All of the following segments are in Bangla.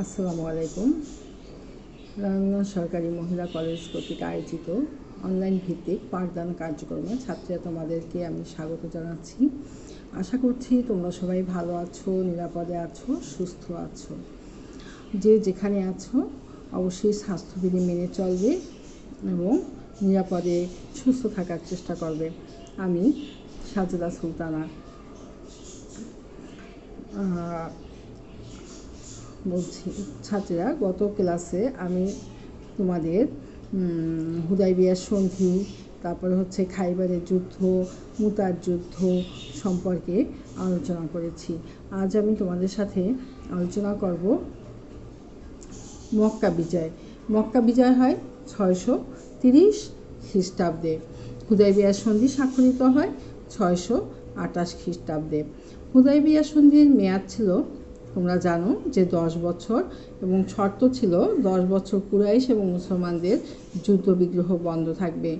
আসসালামু আলাইকুম। রানাঘাট সরকারি মহিলা কলেজ কর্তৃক আয়োজিত অনলাইন ভিত্তিক পাঠদান কার্যক্রমে ছাত্রীরা তোমাদেরকে আমি স্বাগত জানাচ্ছি। আশা করছি তোমরা সবাই ভালো আছো, নিরাপদে আছো, সুস্থ আছো। যে যেখানে আছো অবশ্যই স্বাস্থ্যবিধি মেনে চলবে এবং নিরাপদে সুস্থ থাকার চেষ্টা করবে। আমি সাজেদা সুলতানা বলছি। ছাত্রীরা, গত ক্লাসে আমি তোমাদের হুদাইবিয়ার সন্ধি, তারপরে হচ্ছে খাইবারের যুদ্ধ, মুতার যুদ্ধ সম্পর্কে আলোচনা করেছি। আজ আমি তোমাদের সাথে আলোচনা করব মক্কা বিজয়। মক্কা বিজয় হয় 630 খ্রিস্টাব্দে। হুদাইবিয়ার সন্ধি স্বাক্ষরিত হয় 628 খ্রিস্টাব্দে। হুদাইবিয়া সন্ধির মেয়াদ ছিল, তোমরা জানো, যে 10 বছর, এবং শর্ত ছিল 10 বছর কুরাইশ এবং মুসলমানদের যুদ্ধ বিগ্রহ বন্ধ থাকবে।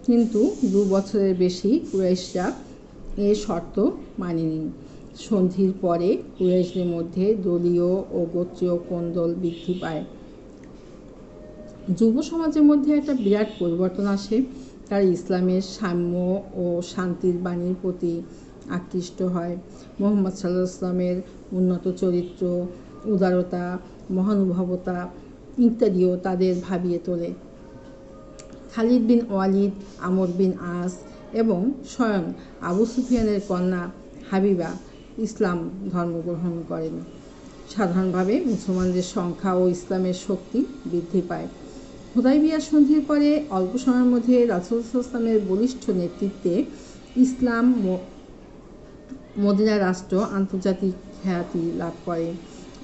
কিন্তু 2 বছরের বেশি কুরাইশরা এ শর্ত মানেনি। সন্ধির পরে কুরাইশদের মধ্যে দলীয় ও গোত্রীয় কোন্দল বৃদ্ধি পায়। যুব সমাজের মধ্যে একটা বিরাট পরিবর্তন আসে। তারা ইসলামের সাম্য ও শান্তির বাণীর প্রতি আকৃষ্ট হয়। মুহাম্মদ সাল্লাল্লাহু আলাইহি ওয়াসাল্লামের উন্নত চরিত্র, উদারতা, মহানুভবতা ইত্যাদিও তাদের ভাবিয়ে তোলে। খালিদ বিন ওয়ালিদ, আমর বিন আস এবং স্বয়ং আবু সুফিয়ানের কন্যা হাবিবা ইসলাম ধর্ম গ্রহণ করেন। সাধারণভাবে মুসলমানদের সংখ্যা ও ইসলামের শক্তি বৃদ্ধি পায়। হুদাইবিয়া সন্ধির পরে অল্প সময়ের মধ্যে রাসূল সাল্লাল্লাহু আলাইহি ওয়াসাল্লামের বলিষ্ঠ নেতৃত্বে ইসলাম মদিনা রাষ্ট্র আন্তর্জাতিক খ্যাতি লাভ করে।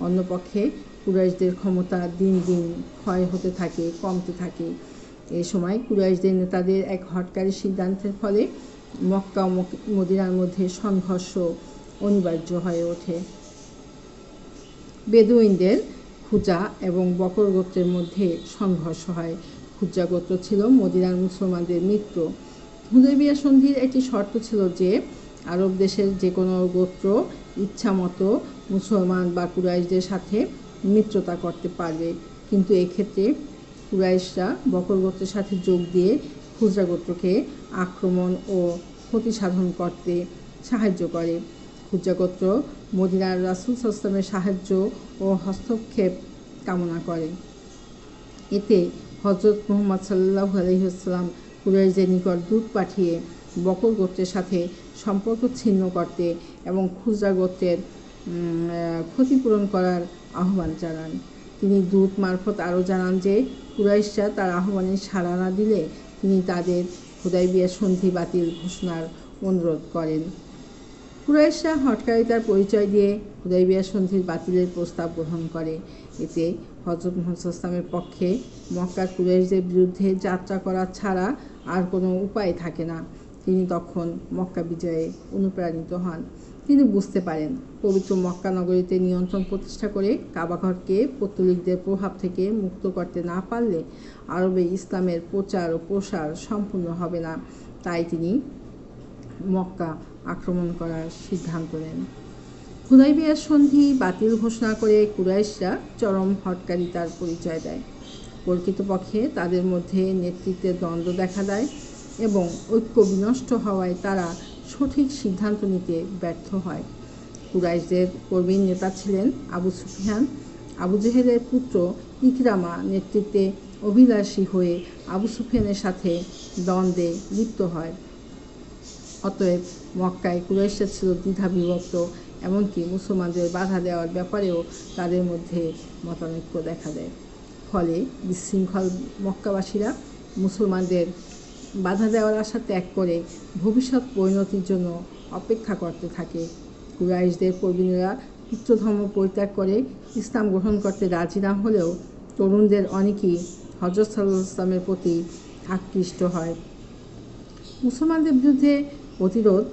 অন্যপক্ষে কুরাইশদের ক্ষমতা দিন দিন ক্ষয় হতে থাকে, কমতে থাকে। এ সময় কুরাইশদের নেতাদের এক হঠকারী সিদ্ধান্তের ফলে মক্কা ও মদিনার মধ্যে সংঘর্ষ অনিবার্য হয়ে ওঠে। বেদুইনদের খুজা এবং বকর গোত্রের মধ্যে সংঘর্ষ হয়। খুজা গোত্র ছিল মদিনার মুসলমানদের মিত্র। হুদাইবিয়া সন্ধির একটি শর্ত ছিল যে আরব দেশের যে কোনো গোত্র ইচ্ছামতো মুসলমান বা কুরাইশদের সাথে মিত্রতা করতে পারবে, কিন্তু এক্ষেত্রে কুরাইশরা বকর গোত্রের সাথে যোগ দিয়ে খুজরা গোত্রকে আক্রমণ ও ক্ষতি সাধন করতে সাহায্য করে। খুজরা গোত্র মদিনার রাসূল সাল্লাল্লাহু আলাইহি ওয়াসাল্লামের সাহায্য ও হস্তক্ষেপ কামনা করে। এতে হযরত মুহাম্মদ সাল্লাল্লাহু আলাইহি ওয়াসাল্লাম কুরাইশদের নিকট দূত পাঠিয়ে বকর গোত্রের সাথে সম্পর্ক ছিন্ন করতে এবং খুজরা গোত্রের ক্ষতিপূরণ করার আহ্বান জানান। তিনি দূত মারফত আরও জানান যে কুরাইশরা তার আহ্বানে সাড়া না দিলে তিনি তাদের হুদাইবিয়া সন্ধি বাতিল ঘোষণার অনুরোধ করেন। কুরাইশরা হঠকারিতার পরিচয় দিয়ে হুদাইবিয়া সন্ধির বাতিলের প্রস্তাব গ্রহণ করে। এতে হযরত মুহাম্মদ সাল্লাল্লাহু আলাইহি ওয়াসাল্লামের পক্ষে মক্কার কুরাইশদের বিরুদ্ধে যাত্রা করা ছাড়া আর কোনো উপায় থাকে না। তিনি তখন মক্কা বিজয়ে অনুপ্রাণিত হন। তিনি বুঝতে পারেন, পবিত্র মক্কা নগরীতে নিয়ন্ত্রণ প্রতিষ্ঠা করে কাবাঘরকে পৌত্তলিকদের প্রভাব থেকে মুক্ত করতে না পারলে আরবে ইসলামের প্রচার ও প্রসার সম্পূর্ণ হবে না। তাই তিনি মক্কা আক্রমণ করার সিদ্ধান্ত নেন। হুদাইবিয়া সন্ধি বাতিল ঘোষণা করে কুরাইশরা চরম হঠকারিতার পরিচয় দেয়। প্রকৃতপক্ষে তাদের মধ্যে নেতৃত্বের দ্বন্দ্ব দেখা দেয় এবং ঐক্য বিনষ্ট হওয়ায় তারা সঠিক সিদ্ধান্ত নিতে ব্যর্থ হয়। কুরাইশদের প্রবীণ নেতা ছিলেন আবু সুফিয়ান। আবু জেহেলের পুত্র ইকরামা নেতৃত্বে অভিলাষী হয়ে আবু সুফিয়ানের সাথে দ্বন্দ্বে লিপ্ত হয়। অতএব মক্কায় কুরাইশরা ছিল দ্বিধাবিভক্ত, এমনকি মুসলমানদের বাধা দেওয়ার ব্যাপারেও তাদের মধ্যে মতানৈক্য দেখা দেয়। ফলে বিশৃঙ্খল মক্কাবাসীরা মুসলমানদের বাধা দেওয়ার আশা ত্যাগ করে ভবিষ্যৎ পরিণতির জন্য অপেক্ষা করতে থাকে। কুরাইশদের প্রবীণরা পিতৃধর্ম পরিত্যাগ করে ইসলাম গ্রহণ করতে রাজি না হলেও তরুণদের অনেকেই হযরত সাল্লাল্লাহু আলাইহি ওয়াসাল্লামের প্রতি আকৃষ্ট হয়। মুসলমানদের বিরুদ্ধে প্রতিরোধ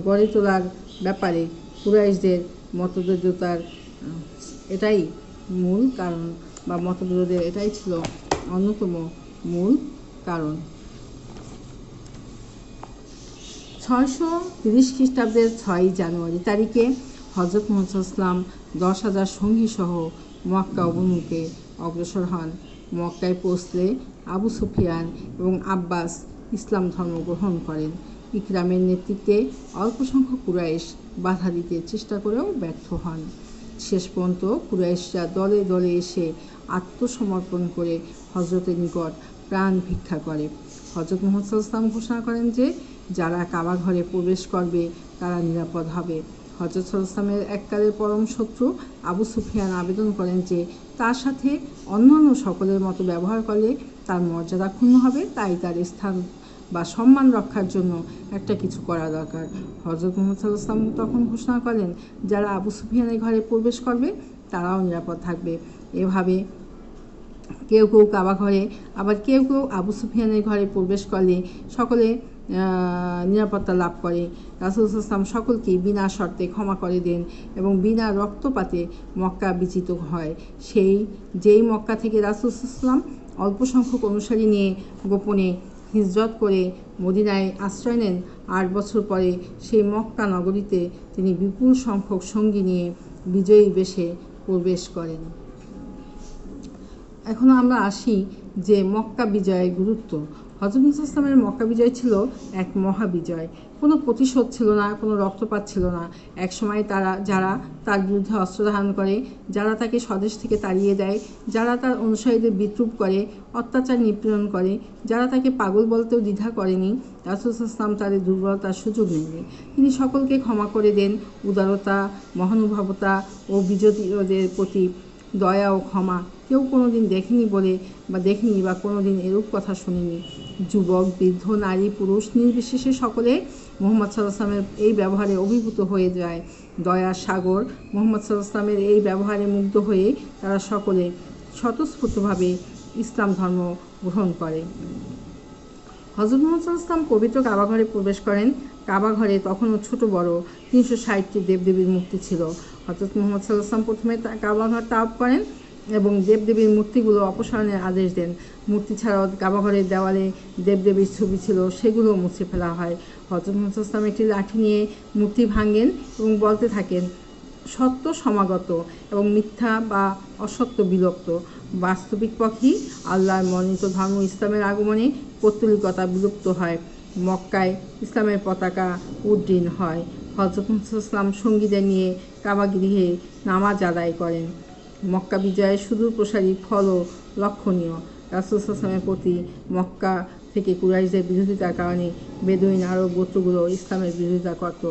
গড়ে তোলার ব্যাপারে কুরাইশদের মতবিরোধতার এটাই মূল কারণ, বা মতবিরোধের এটাই ছিল অন্যতম মূল কারণ। 630 খ্রিস্টাব্দের 6 জানুয়ারি তারিখে হযরত মুহাম্মদ সাল্লাল্লাহু আলাইহি ওয়াসাল্লাম 10,000 সঙ্গী সহ মক্কা অভিমুখে অগ্রসর হন। মক্কায় পৌঁছলে আবু সুফিয়ান এবং আব্বাস ইসলাম ধর্ম গ্রহণ করেন। ইকরামের নেতৃত্বে অল্প সংখ্যক কুরাইশ বাধা দিতে চেষ্টা করেও ব্যর্থ হন। শেষ পর্যন্ত কুরাইশরা দলে দলে এসে আত্মসমর্পণ করে হজরতের নিকট প্রাণ ভিক্ষা করে। হজরত মুহাম্মদ সাল্লাল্লাহু আলাইহি ওয়াসাল্লাম ঘোষণা করেন যে যারা কাবা ঘরে প্রবেশ করবে তারা নিরাপদ হবে। হজরত সাল্লাল্লাহু আলাইহি ওয়াসাল্লামের এককালের পরম শত্রু আবু সুফিয়ান আবেদন করেন যে তার সাথে অন্যান্য সকলের মতো ব্যবহার করলে তার মর্যাদা ক্ষুণ্ণ হবে, তাই তার স্থান বা সম্মান রক্ষার জন্য একটা কিছু করা দরকার। হজরত মুহাম্মদ সাল্লাল্লাহু আলাইহি ওয়াসাল্লাম তখন ঘোষণা করেন যারা আবু সুফিয়ানের ঘরে প্রবেশ করবে তারাও নিরাপদ থাকবে। এভাবে কেউ কেউ কাবা ঘরে, আবার কেউ কেউ আবু সুফিয়ানের ঘরে প্রবেশ করলে সকলে নিরাপত্তা লাভ করে। রাসূল সাল্লাল্লাহু আলাইহি ওয়াসাল্লাম সকলকেই বিনা শর্তে ক্ষমা করে দেন এবং বিনা রক্তপাতে মক্কা বিজিত হয়। যেই মক্কা থেকে রাসূল সাল্লাল্লাহু আলাইহি ওয়াসাল্লাম অল্প সংখ্যক অনুসারী নিয়ে গোপনে হিজরত করে মদিনায় আশ্রয় নেন, 8 বছর পরে সেই মক্কা নগরীতে তিনি বিপুল সংখ্যক সঙ্গী নিয়ে বিজয়ী বেশে প্রবেশ করেন। এখন আমরা আসি যে মক্কা বিজয়ের গুরুত্ব। হযরত মুহাম্মদ সাল্লাল্লাহু আলাইহি ওয়াসাল্লামের মক্কা বিজয় ছিল এক মহাবিজয়। কোনো প্রতিশোধ ছিল না, কোনো রক্তপাত ছিল না। এক সময় যারা তার বিরুদ্ধে অস্ত্র ধারণ করে, যারা তাকে স্বদেশ থেকে তাড়িয়ে দেয়, যারা তার অনুসারীদের বিদ্রূপ করে, অত্যাচার নিপীড়ন করে, যারা তাকে পাগল বলতেও দ্বিধা করেনি, রাসূল সাল্লাল্লাহু আলাইহি ওয়াসাল্লাম তাদের দুর্বলতার সুযোগ নেননি। তিনি সকলকে ক্ষমা করে দেন। উদারতা, মহানুভবতা ও বিজয়ীদের প্রতি দয়া ও ক্ষমা কেউ কোনোদিন দেখেনি বা কোনোদিন এরূপ কথা শুনিনি। যুবক, বৃদ্ধ, নারী, পুরুষ নির্বিশেষে সকলে মুহাম্মদ সাল্লাল্লাহু আলাইহি ওয়াসাল্লামের এই ব্যবহারে অভিভূত হয়ে যায়। দয়ার সাগর মুহাম্মদ সাল্লাল্লাহু আলাইহি ওয়াসাল্লামের এই ব্যবহারে মুগ্ধ হয়ে তারা সকলে স্বতঃস্ফূর্তভাবে ইসলাম ধর্ম গ্রহণ করে। হযরত মুহাম্মদ সাল্লাল্লাহু আলাইহি ওয়াসাল্লাম পবিত্র কাবা ঘরে প্রবেশ করেন। কাবা ঘরে তখনও ছোট বড় 360টি দেবদেবীর মূর্তি ছিল। হযরত মুহাম্মদ সাল্লাল্লাহু আলাইহি ওয়াসাল্লাম প্রথমে কাবা ঘর তাওয়াফ করেন এবং দেবদেবীর মূর্তিগুলো অপসারণের আদেশ দেন। মূর্তি ছাড়াও কাবা ঘরের দেওয়ালে দেবদেবীর ছবি ছিল, সেগুলো মুছে ফেলা হয়। হযরত মুহাম্মদ সাল্লাল্লাহু আলাইহি ওয়াসাল্লাম একটি লাঠি নিয়ে মূর্তি ভাঙেন এবং বলতে থাকেন, সত্য সমাগত এবং মিথ্যা বা অসত্য বিলুপ্ত। বাস্তবিক পক্ষেই আল্লাহর মনোনীত ধর্ম ইসলামের আগমনে পৌত্তলিকতা বিলুপ্ত হয়। মক্কায় ইসলামের পতাকা উড্ডীন হয়। হযরত মুহাম্মদ সাল্লাল্লাহু আলাইহি ওয়াসাল্লাম সঙ্গীদের নিয়ে কাবা গৃহে নামাজ আদায় করেন। মক্কা বিজয়ের সুদূর প্রসারী ফলও লক্ষণীয়। রাসূল সাল্লাল্লাহু আলাইহি ওয়াসাল্লামের প্রতি মক্কা থেকে কুরাইশদের বিরোধিতার কারণে বেদুইন আরব গোত্রগুলো ইসলামের বিরোধিতা করত।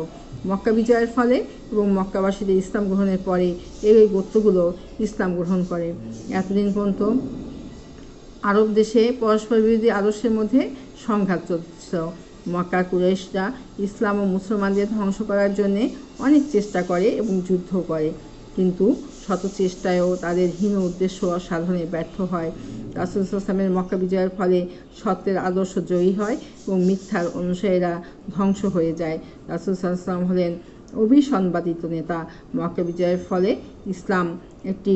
মক্কা বিজয়ের ফলে এবং মক্কাবাসীদের ইসলাম গ্রহণের পরে এই গোত্রগুলো ইসলাম গ্রহণ করে। এতদিন পর্যন্ত আরব দেশে পরস্পর বিরোধী আদর্শের মধ্যে সংঘাত চলছিল। মক্কার কুরাইশরা ইসলাম ও মুসলমানদের ধ্বংস করার জন্যে অনেক চেষ্টা করে এবং যুদ্ধ করে, কিন্তু শত চেষ্টায়ও তাদের হীন উদ্দেশ্য সাধনে ব্যর্থ হয়। রাসূল সাল্লাল্লাহু আলাইহি ওয়াসাল্লামের মক্কা বিজয়ের ফলে সত্যের আদর্শ জয়ী হয় এবং মিথ্যার অনুসারীরা ধ্বংস হয়ে যায়। রাসূল সাল্লাল্লাহু আলাইহি ওয়াসাল্লাম হলেন অবিসংবাদিত নেতা। মক্কা বিজয়ের ফলে ইসলাম একটি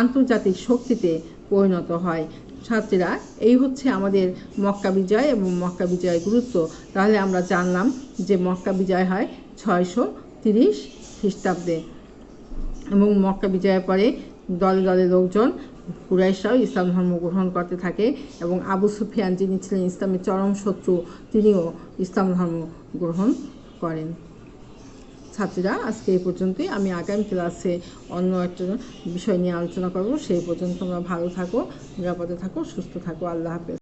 আন্তর্জাতিক শক্তিতে পরিণত হয়। ছাত্রীরা, এই হচ্ছে আমাদের মক্কা বিজয় এবং মক্কা বিজয়ের গুরুত্ব। তাহলে আমরা জানলাম যে মক্কা বিজয় হয় 630 খ্রিস্টাব্দে এবং মক্কা বিজয়ের পরে দলে দলে লোকজন কুরাইশরাও ইসলাম ধর্ম গ্রহণ করতে থাকে এবং আবু সুফিয়ান, যিনি ছিলেন ইসলামের চরম শত্রু, তিনিও ইসলাম ধর্ম গ্রহণ করেন। ছাত্রীরা, আজকে এই পর্যন্তই। আমি আগামী ক্লাসে অন্য একটা বিষয় নিয়ে আলোচনা করব। সেই পর্যন্ত তোমরা ভালো থাকো, নিরাপদে থাকো, সুস্থ থাকো। আল্লাহ হাফেজ।